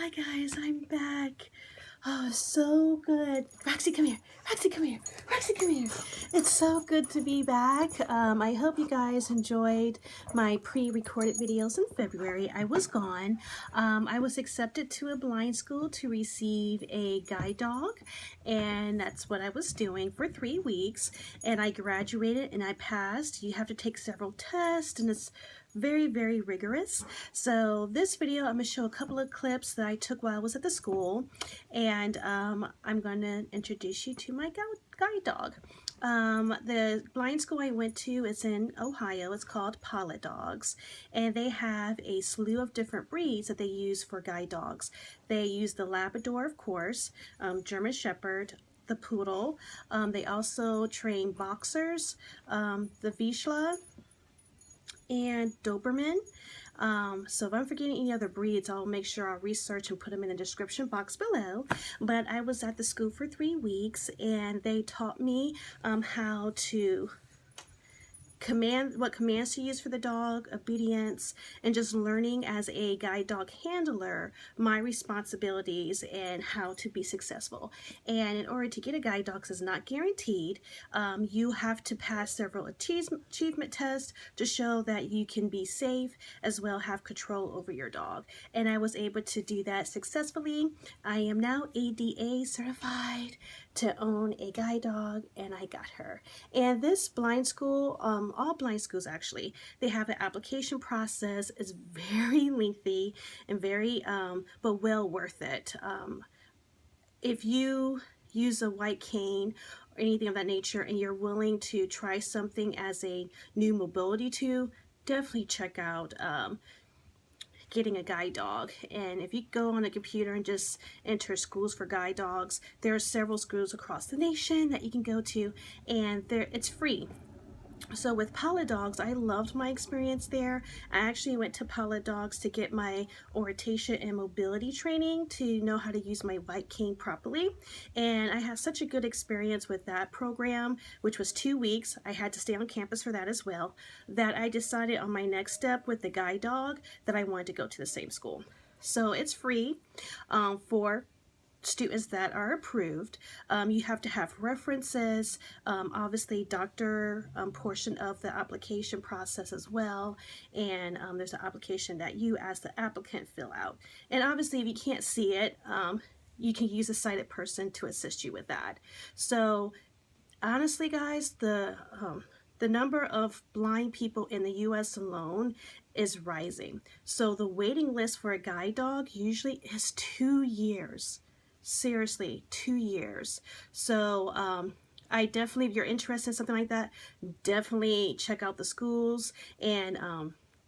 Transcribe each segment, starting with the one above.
back, guys. I'm back. Oh, so good. Roxy, come here. Roxy, come here. Roxy, come here. It's so good to be back. I hope you guys enjoyed my pre-recorded videos in February. I was gone. I was accepted to a blind school to receive a guide dog, and that's what I was doing for 3 weeks. And I graduated and I passed. You have to take several tests, and it's very rigorous. So this video, I'm going to show a couple of clips that I took while I was at the school, and I'm going to introduce you to my guide dog. The blind school I went to is in Ohio. It's called Pilot Dogs, and they have a slew of different breeds that they use for guide dogs. They use the Labrador, of course, German Shepherd, the Poodle. They also train boxers, the Vizsla, and Doberman. So if I'm forgetting any other breeds, I'll make sure I'll research and put them in the description box below. But I was at the school for 3 weeks, and they taught me how to what commands to use for the dog, obedience, and just learning as a guide dog handler my responsibilities and how to be successful. And in order to get a guide dog, 'cause it's not guaranteed, you have to pass several achievement tests to show that you can be safe as well have control over your dog. And I was able to do that successfully. I am now ADA certified to own a guide dog, and I got her. And this blind school, all blind schools actually, they have an application process. It's very lengthy and very but well worth it. If you use a white cane or anything of that nature and you're willing to try something as a new mobility tool, definitely check out getting a guide dog. And if you go on a computer and just enter schools for guide dogs, there are several schools across the nation that you can go to, and it's free. So with Pilot Dogs, I loved my experience there. I actually went to Pilot Dogs to get my orientation and mobility training to know how to use my white cane properly. And I had such a good experience with that program, which was 2 weeks. I had to stay on campus for that as well, that I decided on my next step with the guide dog that I wanted to go to the same school. So it's free for students that are approved. You have to have references, obviously doctor portion of the application process as well, and there's an application that you as the applicant fill out. And obviously if you can't see it, you can use a sighted person to assist you with that. So honestly guys, the number of blind people in the US alone is rising. So the waiting list for a guide dog usually is 2 years. Seriously, 2 years. So I definitely, if you're interested in something like that, definitely check out the schools and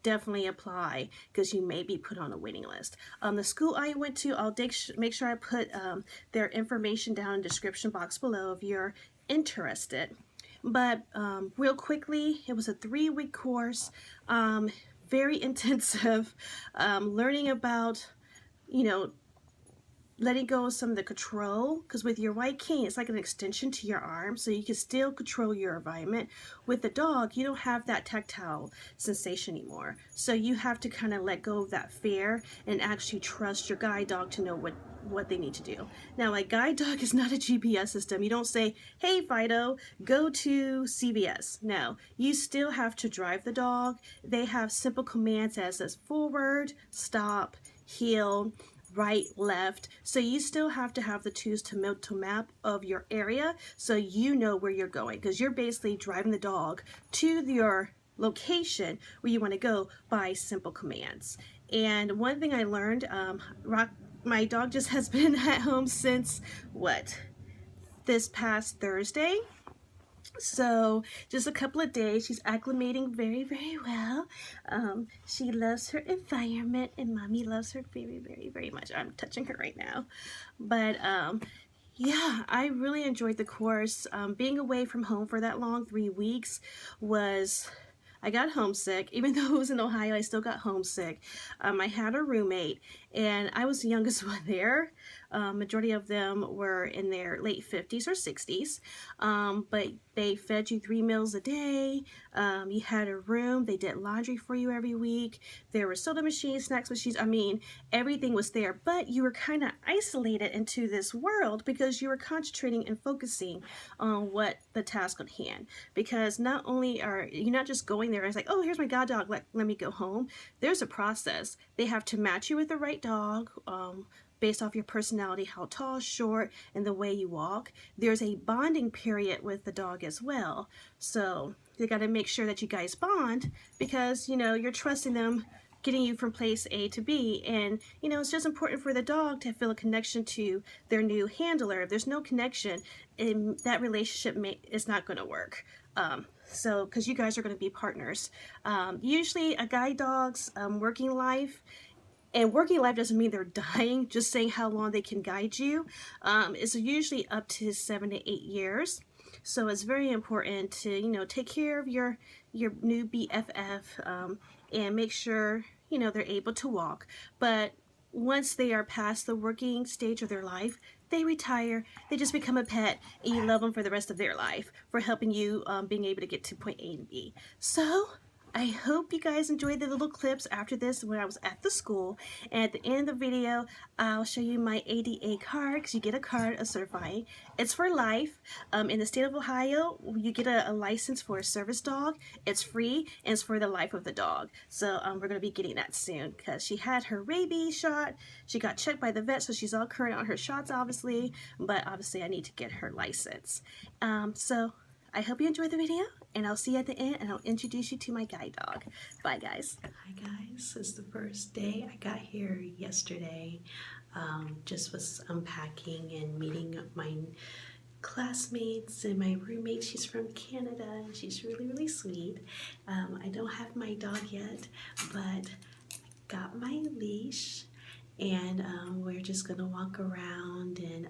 definitely apply, because you may be put on a waiting list. The school I went to, I'll make sure I put their information down in the description box below if you're interested. But real quickly, it was a 3-week course, very intensive, learning about, letting go of some of the control, because with your white cane, it's like an extension to your arm, so you can still control your environment. With the dog, you don't have that tactile sensation anymore, so you have to kind of let go of that fear and actually trust your guide dog to know what they need to do. Now, a guide dog is not a GPS system. You don't say, hey Fido, go to CVS. No, you still have to drive the dog. They have simple commands as says forward, stop, heel, right, left. So you still have to have the tools to mental map of your area so you know where you're going, because you're basically driving the dog to your location where you want to go by simple commands. And one thing I learned, my dog just has been at home since this past Thursday. So just a couple of days. She's acclimating very well. She loves her environment, and mommy loves her very much. I'm touching her right now. But yeah, I really enjoyed the course. Being away from home for that long, 3 weeks, I got homesick. Even though it was in Ohio, I still got homesick. I had a roommate, and I was the youngest one there. Majority of them were in their late 50s or 60s, but they fed you 3 meals a day. You had a room. They did laundry for you every week. There were soda machines, snacks machines. I mean, everything was there, but you were kind of isolated into this world because you were concentrating and focusing on what the task at hand. Because not only are you not just going there and it's like, oh, here's my guide dog, let me go home. There's a process. They have to match you with the right dog, based off your personality, how tall, short, and the way you walk. There's a bonding period with the dog as well. So they got to make sure that you guys bond because, you know, you're trusting them getting you from place A to B. And, you know, it's just important for the dog to feel a connection to their new handler. If there's no connection, that relationship is not going to work. So, because you guys are going to be partners. Usually a guide dog's working life, and working life doesn't mean they're dying, just saying how long they can guide you, is usually up to 7 to 8 years. So it's very important to, you know, take care of your new BFF, and make sure, you know, they're able to walk. But once they are past the working stage of their life, they retire, they just become a pet, and you love them for the rest of their life for helping you being able to get to point A and B. So I hope you guys enjoyed the little clips after this when I was at the school. And at the end of the video, I'll show you my ADA card, because you get a card of certifying. It's for life. In the state of Ohio, you get a license for a service dog. It's free, and it's for the life of the dog. So we're going to be getting that soon, because she had her rabies shot. She got checked by the vet, so she's all current on her shots, obviously. But obviously, I need to get her license. So I hope you enjoyed the video, and I'll see you at the end, and I'll introduce you to my guide dog. Bye, guys. Hi, guys. It's the first day. I got here yesterday. Just was unpacking and meeting my classmates and my roommate. She's from Canada, and she's really, really sweet. I don't have my dog yet, but I got my leash. And we're just gonna walk around, and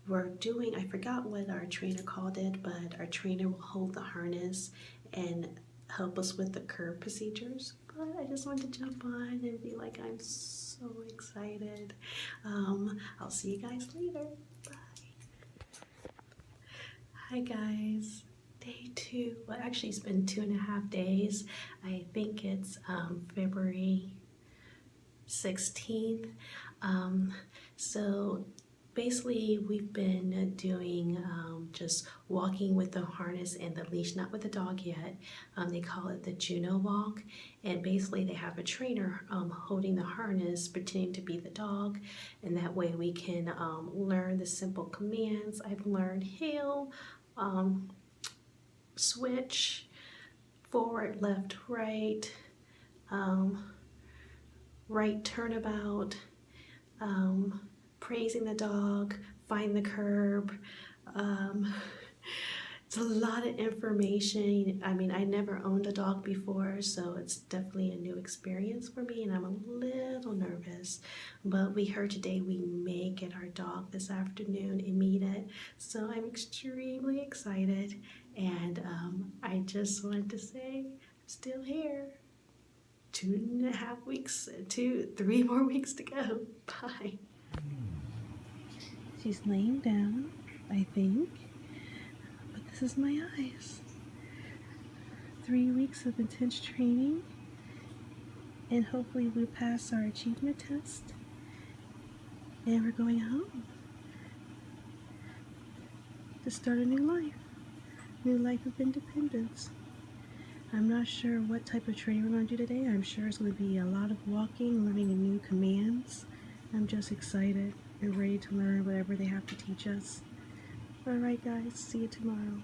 we're doing, I forgot what our trainer called it, but our trainer will hold the harness and help us with the curb procedures. But I just wanted to jump on and be like, I'm so excited. I'll see you guys later. Bye. Hi guys. Day 2, well actually it's been 2.5 days. I think it's February 16th. So basically we've been doing just walking with the harness and the leash, not with the dog yet. They call it the Juno Walk, and basically they have a trainer holding the harness, pretending to be the dog, and that way we can learn the simple commands. I've learned heel, switch, forward, left, right, right turnabout, praising the dog, find the curb. It's a lot of information. I mean, I never owned a dog before, so it's definitely a new experience for me, and I'm a little nervous. But we heard today we may get our dog this afternoon and meet it, so I'm extremely excited. And I just wanted to say I'm still here. 2.5 weeks, 3 more weeks to go. Bye. She's laying down, I think, but this is my eyes. 3 weeks of intense training, and hopefully we'll pass our achievement test, and we're going home to start a new life of independence. I'm not sure what type of training we're going to do today. I'm sure it's going to be a lot of walking, learning new commands. I'm just excited and ready to learn whatever they have to teach us. Alright guys, see you tomorrow.